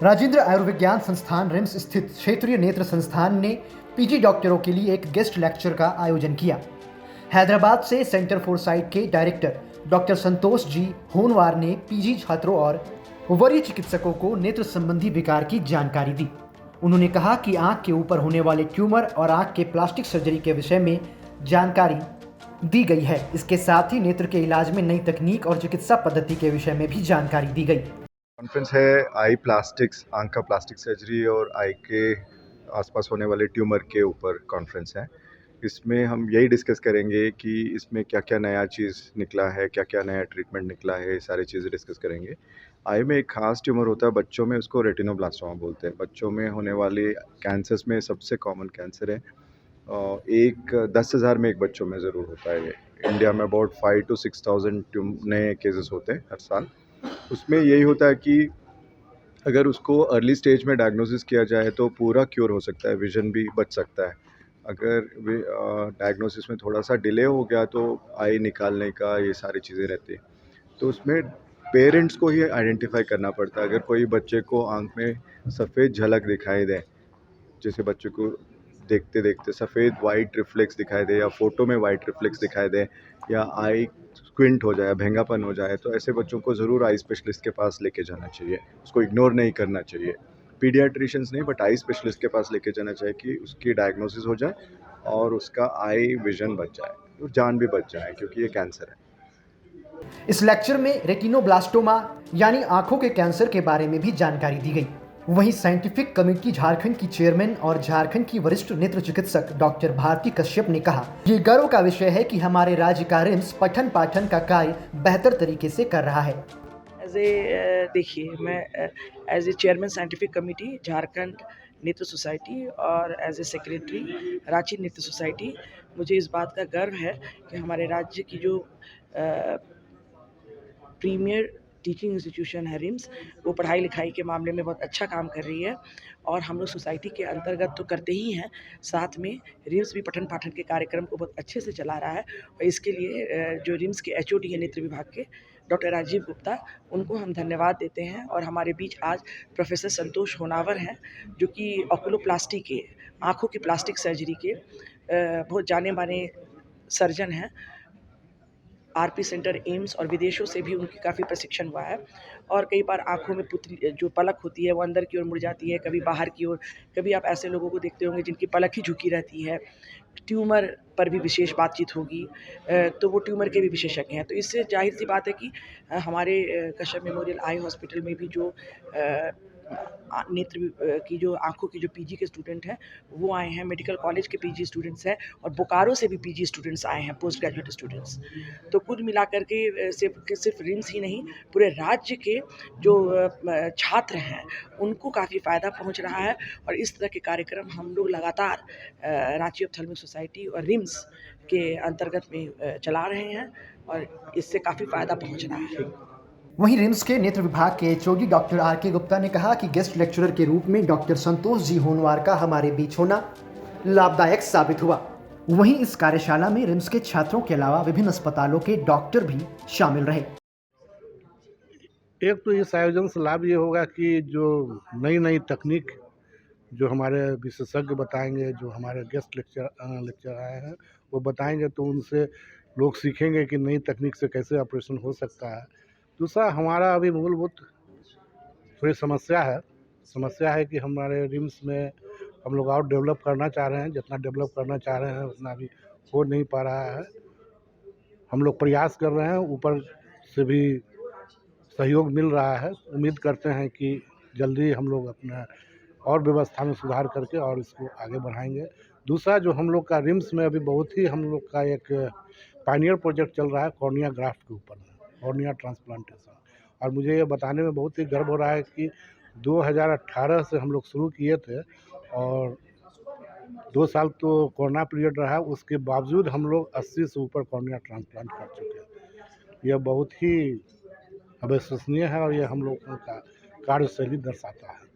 राजेंद्र आयुर्विज्ञान संस्थान रिम्स स्थित क्षेत्रीय नेत्र संस्थान ने पीजी डॉक्टरों के लिए एक गेस्ट लेक्चर का आयोजन किया। हैदराबाद से सेंटर फॉर साइट के डायरेक्टर डॉक्टर संतोष जी होनवार ने पीजी छात्रों और वरीय चिकित्सकों को नेत्र संबंधी विकार की जानकारी दी। उन्होंने कहा कि आंख के ऊपर होने वाले ट्यूमर और आंख के प्लास्टिक सर्जरी के विषय में जानकारी दी गई है। इसके साथ ही नेत्र के इलाज में नई तकनीक और चिकित्सा पद्धति के विषय में भी जानकारी दी गई। कॉन्फ्रेंस है आई प्लास्टिक्स, आंख का प्लास्टिक सर्जरी और आई के आसपास होने वाले ट्यूमर के ऊपर कॉन्फ्रेंस है। इसमें हम यही डिस्कस करेंगे कि इसमें क्या क्या नया चीज़ निकला है, क्या क्या नया ट्रीटमेंट निकला है, ये सारी चीज़ें डिस्कस करेंगे। आई में एक खास ट्यूमर होता है बच्चों में, उसको रेटिनोब्लास्टोमा बोलते हैं। बच्चों में होने वाले कैंसर्स में सबसे कॉमन कैंसर है। एक 10,000 में एक बच्चों में ज़रूर होता है ये। इंडिया में अबाउट 5 to 6,000 नए केसेस होते हैं हर साल। उसमें यही होता है कि अगर उसको अर्ली स्टेज में डायग्नोसिस किया जाए तो पूरा क्योर हो सकता है, विजन भी बच सकता है। अगर डायग्नोसिस में थोड़ा सा डिले हो गया तो आई निकालने का ये सारी चीज़ें रहती है। तो उसमें पेरेंट्स को ही आइडेंटिफाई करना पड़ता है। अगर कोई बच्चे को आँख में सफ़ेद झलक दिखाई दे, जैसे बच्चे को देखते देखते सफ़ेद वाइट रिफ्लेक्स दिखाई दे, या फ़ोटो में वाइट रिफ्लेक्स दिखाई दे, या आई स्क्विंट हो जाए, भेंगापन हो जाए, तो ऐसे बच्चों को ज़रूर आई स्पेशलिस्ट के पास लेके जाना चाहिए। उसको इग्नोर नहीं करना चाहिए। पीडियाट्रिशियंस नहीं, बट आई स्पेशलिस्ट के पास लेके जाना चाहिए कि उसकी डायग्नोसिस हो जाए और उसका आई विजन बच जाए और जान भी बच जाए, क्योंकि ये कैंसर है। इस लेक्चर में रेटिनोब्लास्टोमा यानी आंखों के कैंसर के बारे में भी जानकारी दी गई। वहीं साइंटिफिक कमेटी झारखंड की चेयरमैन और झारखंड की वरिष्ठ नेत्र चिकित्सक डॉक्टर भारती कश्यप ने कहा, ये गर्व का विषय है कि हमारे राज्य का रिम्स पठन पाठन का कार्य बेहतर तरीके से कर रहा है। देखिए, मैं as a chairman scientific committee Jharkhand Netra society और एज ए सेक्रेटरी रांची नेत्र सोसाइटी, मुझे इस बात का गर्व है कि हमारे राज्य की जो प्रीमियर टीचिंग इंस्टीट्यूशन है रिम्स, वो पढ़ाई लिखाई के मामले में बहुत अच्छा काम कर रही है। और हम लोग सोसाइटी के अंतर्गत तो करते ही हैं, साथ में रिम्स भी पठन पाठन के कार्यक्रम को बहुत अच्छे से चला रहा है। और इसके लिए जो रिम्स के एचओडी है नेत्र विभाग के डॉक्टर राजीव गुप्ता, उनको हम धन्यवाद देते हैं। और हमारे बीच आज प्रोफेसर संतोष होनावर हैं, जो कि ऑक्यूलोप्लास्टी के, आँखों की प्लास्टिक सर्जरी के बहुत जाने माने सर्जन हैं। आरपी सेंटर एम्स और विदेशों से भी उनकी काफ़ी प्रशिक्षण हुआ है। और कई बार आँखों में पुतली जो पलक होती है वो अंदर की ओर मुड़ जाती है, कभी बाहर की ओर। कभी आप ऐसे लोगों को देखते होंगे जिनकी पलक ही झुकी रहती है। ट्यूमर पर भी विशेष बातचीत होगी, तो वो ट्यूमर के भी विशेषज्ञ हैं। तो इससे ज़ाहिर-सी बात है कि हमारे कश्यप मेमोरियल आई हॉस्पिटल में भी जो नेत्र की जो आँखों की जो पीजी के स्टूडेंट हैं, वो आए हैं। मेडिकल कॉलेज के पीजी स्टूडेंट्स हैं और बोकारो से भी पीजी स्टूडेंट्स आए हैं, पोस्ट ग्रेजुएट स्टूडेंट्स। तो कुल मिलाकर के सिर्फ रिम्स ही नहीं, पूरे राज्य के जो छात्र हैं, उनको काफ़ी फ़ायदा पहुंच रहा है। और इस तरह के कार्यक्रम हम लोग लगातार रांची ऑप्थेल्मिक सोसाइटी और रिम्स के अंतर्गत में चला रहे हैं, और इससे काफ़ी फ़ायदा पहुंच रहा है। वहीं रिम्स के नेत्र विभाग के एचओडी डॉक्टर आर.के. गुप्ता ने कहा कि गेस्ट लेक्चरर के रूप में डॉक्टर संतोष जी होनवार का हमारे बीच होना लाभदायक साबित हुआ। वहीं इस कार्यशाला में रिम्स के छात्रों के अलावा विभिन्न अस्पतालों के डॉक्टर भी शामिल रहे। एक तो इस आयोजन से लाभ ये होगा कि जो नई तकनीक जो हमारे विशेषज्ञ बताएंगे, जो हमारे गेस्ट लेक्चर आए हैं वो बताएंगे, तो उनसे लोग सीखेंगे कि नई तकनीक से कैसे ऑपरेशन हो सकता है। दूसरा, हमारा अभी मूलभूत थोड़ी समस्या है कि हमारे रिम्स में हम लोग और डेवलप करना चाह रहे हैं। जितना डेवलप करना चाह रहे हैं उतना अभी हो नहीं पा रहा है। हम लोग प्रयास कर रहे हैं, ऊपर से भी सहयोग मिल रहा है। उम्मीद करते हैं कि जल्दी हम लोग अपना और व्यवस्था में सुधार करके और इसको आगे बढ़ाएंगे। दूसरा, जो हम लोग का रिम्स में अभी बहुत ही हम लोग का एक पायनियर प्रोजेक्ट चल रहा है कॉर्निया ग्राफ्ट के ऊपर, कॉर्निया ट्रांसप्लांटेशन। और मुझे ये बताने में बहुत ही गर्व हो रहा है कि 2018 से हम लोग शुरू किए थे और 2 साल तो कोरोना पीरियड रहा, उसके बावजूद हम लोग 80 से ऊपर कॉर्निया ट्रांसप्लांट कर चुके हैं। यह बहुत ही अविश्वसनीय है और ये हम लोगों का कार्यशैली दर्शाता है।